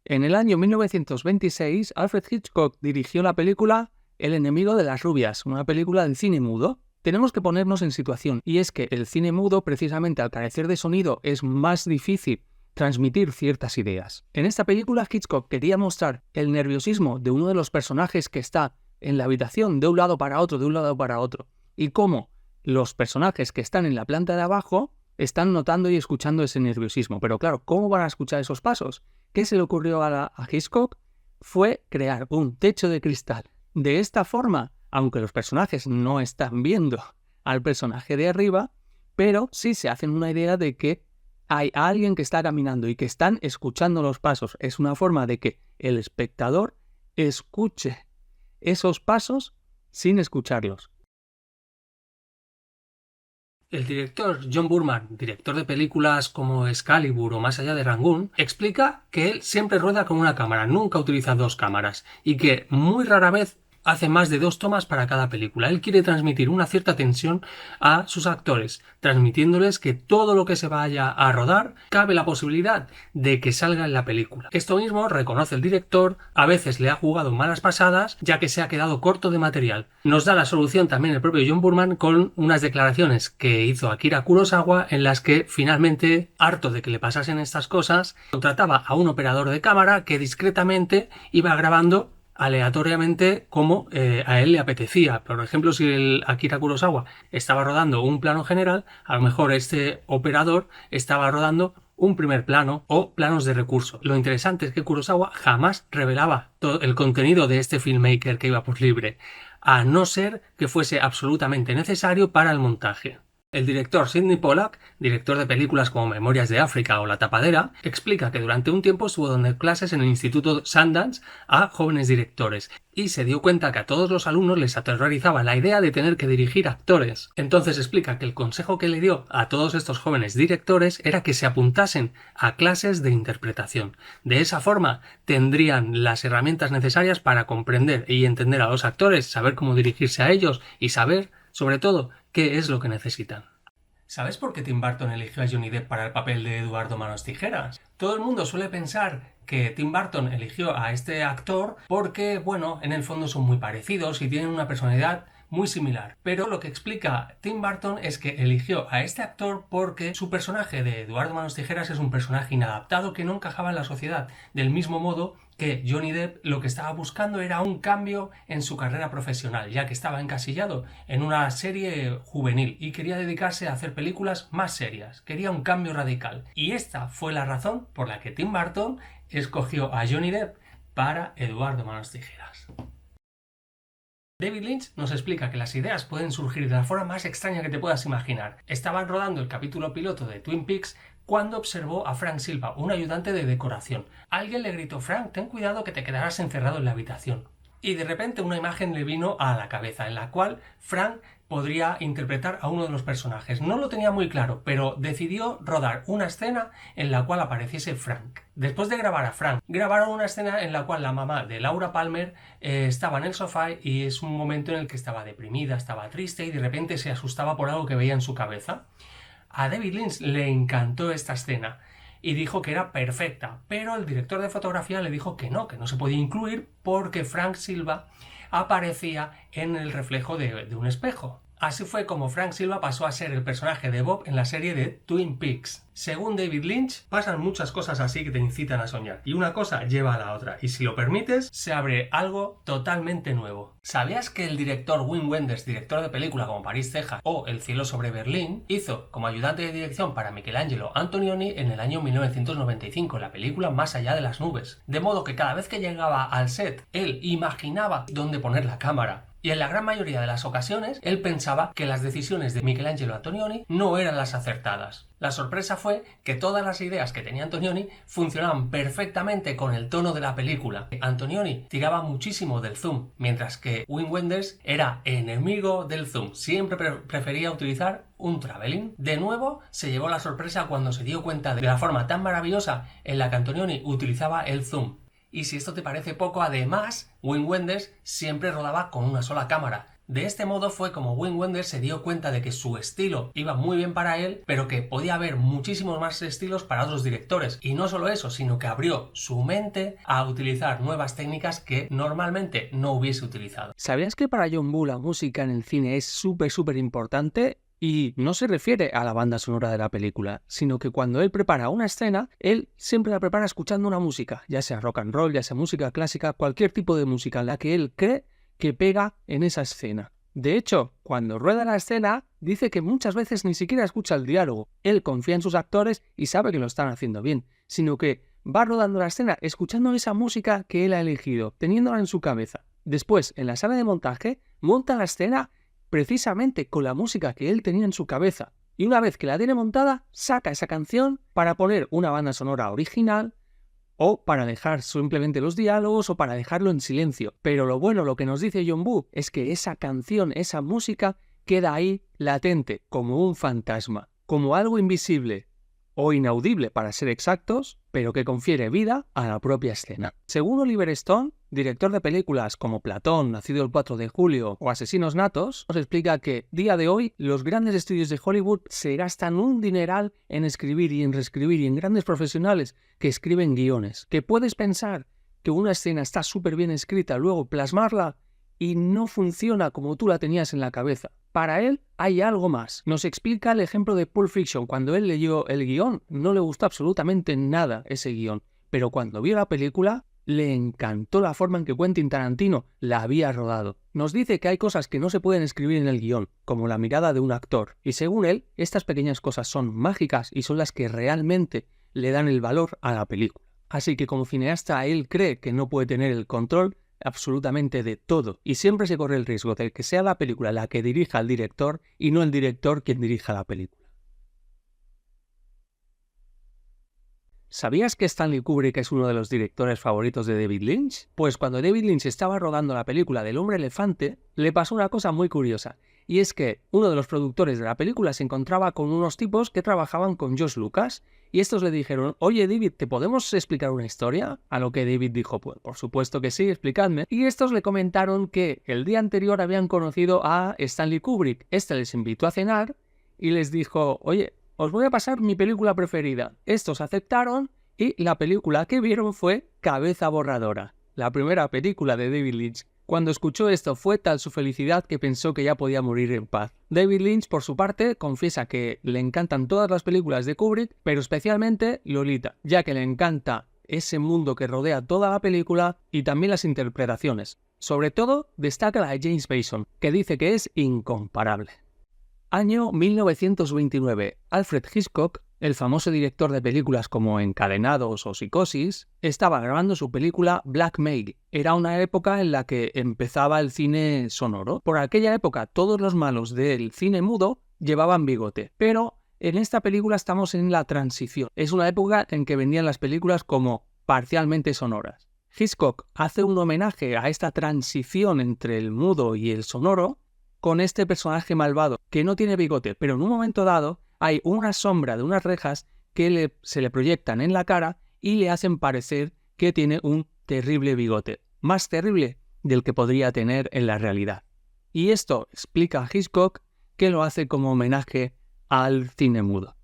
En el año 1926, Alfred Hitchcock dirigió la película El enemigo de las rubias, una película de cine mudo. Tenemos que ponernos en situación, y es que el cine mudo, precisamente al carecer de sonido, es más difícil transmitir ciertas ideas. En esta película, Hitchcock quería mostrar el nerviosismo de uno de los personajes que está en la habitación de un lado para otro, y cómo los personajes que están en la planta de abajo están notando y escuchando ese nerviosismo. Pero claro, ¿cómo van a escuchar esos pasos? ¿Qué se le ocurrió a Hitchcock? Fue crear un techo de cristal. De esta forma, aunque los personajes no están viendo al personaje de arriba, pero sí se hacen una idea de que hay alguien que está caminando y que están escuchando los pasos. Es una forma de que el espectador escuche esos pasos sin escucharlos. El director John Boorman, director de películas como Excalibur o Más allá de Rangoon, explica que él siempre rueda con una cámara, nunca utiliza dos cámaras, y que muy rara vez hace más de 2 tomas para cada película. Él quiere transmitir una cierta tensión a sus actores, transmitiéndoles que todo lo que se vaya a rodar cabe la posibilidad de que salga en la película. Esto mismo reconoce el director, a veces le ha jugado malas pasadas ya que se ha quedado corto de material. Nos da la solución también el propio John Boorman con unas declaraciones que hizo Akira Kurosawa en las que finalmente, harto de que le pasasen estas cosas, contrataba a un operador de cámara que discretamente iba grabando aleatoriamente como a él le apetecía. Por ejemplo, si el Akira Kurosawa estaba rodando un plano general, a lo mejor este operador estaba rodando un primer plano o planos de recurso. Lo interesante es que Kurosawa jamás revelaba todo el contenido de este filmmaker que iba por libre, a no ser que fuese absolutamente necesario para el montaje. El director Sidney Pollack, director de películas como Memorias de África o La Tapadera, explica que durante un tiempo estuvo dando clases en el Instituto Sundance a jóvenes directores y se dio cuenta que a todos los alumnos les aterrorizaba la idea de tener que dirigir actores. Entonces explica que el consejo que le dio a todos estos jóvenes directores era que se apuntasen a clases de interpretación. De esa forma tendrían las herramientas necesarias para comprender y entender a los actores, saber cómo dirigirse a ellos y saber, sobre todo, qué es lo que necesitan. ¿Sabes por qué Tim Burton eligió a Johnny Depp para el papel de Eduardo Manos Tijeras? Todo el mundo suele pensar que Tim Burton eligió a este actor porque, bueno, en el fondo son muy parecidos y tienen una personalidad muy similar. Pero lo que explica Tim Burton es que eligió a este actor porque su personaje de Eduardo Manos Tijeras es un personaje inadaptado que no encajaba en la sociedad. Del mismo modo que Johnny Depp lo que estaba buscando era un cambio en su carrera profesional, ya que estaba encasillado en una serie juvenil y quería dedicarse a hacer películas más serias. Quería un cambio radical. Y esta fue la razón por la que Tim Burton escogió a Johnny Depp para Eduardo Manos Tijeras. David Lynch nos explica que las ideas pueden surgir de la forma más extraña que te puedas imaginar. Estaban rodando el capítulo piloto de Twin Peaks cuando observó a Frank Silva, un ayudante de decoración. Alguien le gritó: Frank, ten cuidado que te quedarás encerrado en la habitación. Y de repente una imagen le vino a la cabeza en la cual Frank podría interpretar a uno de los personajes. No lo tenía muy claro, pero decidió rodar una escena en la cual apareciese Frank. Después de grabar a Frank, grabaron una escena en la cual la mamá de Laura Palmer estaba en el sofá y es un momento en el que estaba deprimida, estaba triste y de repente se asustaba por algo que veía en su cabeza. A David Lynch le encantó esta escena y dijo que era perfecta, pero el director de fotografía le dijo que no se podía incluir porque Frank Silva aparecía en el reflejo de un espejo. Así fue como Frank Silva pasó a ser el personaje de Bob en la serie de Twin Peaks. Según David Lynch, pasan muchas cosas así que te incitan a soñar, y una cosa lleva a la otra, y si lo permites, se abre algo totalmente nuevo. ¿Sabías que el director Wim Wenders, director de películas como París, Texas o El cielo sobre Berlín, hizo como ayudante de dirección para Michelangelo Antonioni en el año 1995 la película Más allá de las nubes? De modo que cada vez que llegaba al set, él imaginaba dónde poner la cámara. Y en la gran mayoría de las ocasiones, él pensaba que las decisiones de Michelangelo Antonioni no eran las acertadas. La sorpresa fue que todas las ideas que tenía Antonioni funcionaban perfectamente con el tono de la película. Antonioni tiraba muchísimo del zoom, mientras que Wim Wenders era enemigo del zoom. Siempre prefería utilizar un traveling. De nuevo, se llevó la sorpresa cuando se dio cuenta de la forma tan maravillosa en la que Antonioni utilizaba el zoom. Y si esto te parece poco, además, Wim Wenders siempre rodaba con una sola cámara. De este modo fue como Wim Wenders se dio cuenta de que su estilo iba muy bien para él, pero que podía haber muchísimos más estilos para otros directores. Y no solo eso, sino que abrió su mente a utilizar nuevas técnicas que normalmente no hubiese utilizado. ¿Sabías que para John Woo la música en el cine es súper importante? Y no se refiere a la banda sonora de la película, sino que cuando él prepara una escena, él siempre la prepara escuchando una música, ya sea rock and roll, ya sea música clásica, cualquier tipo de música en la que él cree que pega en esa escena. De hecho, cuando rueda la escena, dice que muchas veces ni siquiera escucha el diálogo. Él confía en sus actores y sabe que lo están haciendo bien, sino que va rodando la escena escuchando esa música que él ha elegido, teniéndola en su cabeza. Después, en la sala de montaje, monta la escena precisamente con la música que él tenía en su cabeza. Y una vez que la tiene montada, saca esa canción para poner una banda sonora original, o para dejar simplemente los diálogos, o para dejarlo en silencio. Pero lo bueno, lo que nos dice John Woo, es que esa canción, esa música, queda ahí latente, como un fantasma, como algo invisible o inaudible para ser exactos, pero que confiere vida a la propia escena. Según Oliver Stone, director de películas como Platón, Nacido el 4 de julio o Asesinos natos, nos explica que día de hoy los grandes estudios de Hollywood se gastan un dineral en escribir y en reescribir y en grandes profesionales que escriben guiones. Que puedes pensar que una escena está súper bien escrita, luego plasmarla y no funciona como tú la tenías en la cabeza. Para él hay algo más. Nos explica el ejemplo de Pulp Fiction. Cuando él leyó el guión, no le gustó absolutamente nada ese guión. Pero cuando vio la película, le encantó la forma en que Quentin Tarantino la había rodado. Nos dice que hay cosas que no se pueden escribir en el guión, como la mirada de un actor. Y según él, estas pequeñas cosas son mágicas y son las que realmente le dan el valor a la película. Así que como cineasta, él cree que no puede tener el control absolutamente de todo, y siempre se corre el riesgo de que sea la película la que dirija al director y no el director quien dirija la película. ¿Sabías que Stanley Kubrick es uno de los directores favoritos de David Lynch? Pues cuando David Lynch estaba rodando la película del Hombre Elefante, le pasó una cosa muy curiosa, y es que uno de los productores de la película se encontraba con unos tipos que trabajaban con George Lucas, y estos le dijeron: oye David, ¿te podemos explicar una historia? A lo que David dijo: pues por supuesto que sí, explicadme. Y estos le comentaron que el día anterior habían conocido a Stanley Kubrick. Este les invitó a cenar y les dijo: oye, os voy a pasar mi película preferida. Estos aceptaron y la película que vieron fue Cabeza Borradora, la primera película de David Lynch. Cuando escuchó esto, fue tal su felicidad que pensó que ya podía morir en paz. David Lynch, por su parte, confiesa que le encantan todas las películas de Kubrick, pero especialmente Lolita, ya que le encanta ese mundo que rodea toda la película y también las interpretaciones. Sobre todo, destaca la de James Mason, que dice que es incomparable. Año 1929. Alfred Hitchcock, el famoso director de películas como Encadenados o Psicosis, estaba grabando su película Blackmail. Era una época en la que empezaba el cine sonoro. Por aquella época todos los malos del cine mudo llevaban bigote, pero en esta película estamos en la transición. Es una época en que vendían las películas como parcialmente sonoras. Hitchcock hace un homenaje a esta transición entre el mudo y el sonoro con este personaje malvado que no tiene bigote, pero en un momento dado hay una sombra de unas rejas que se le proyectan en la cara y le hacen parecer que tiene un terrible bigote, más terrible del que podría tener en la realidad. Y esto explica a Hitchcock que lo hace como homenaje al cine mudo.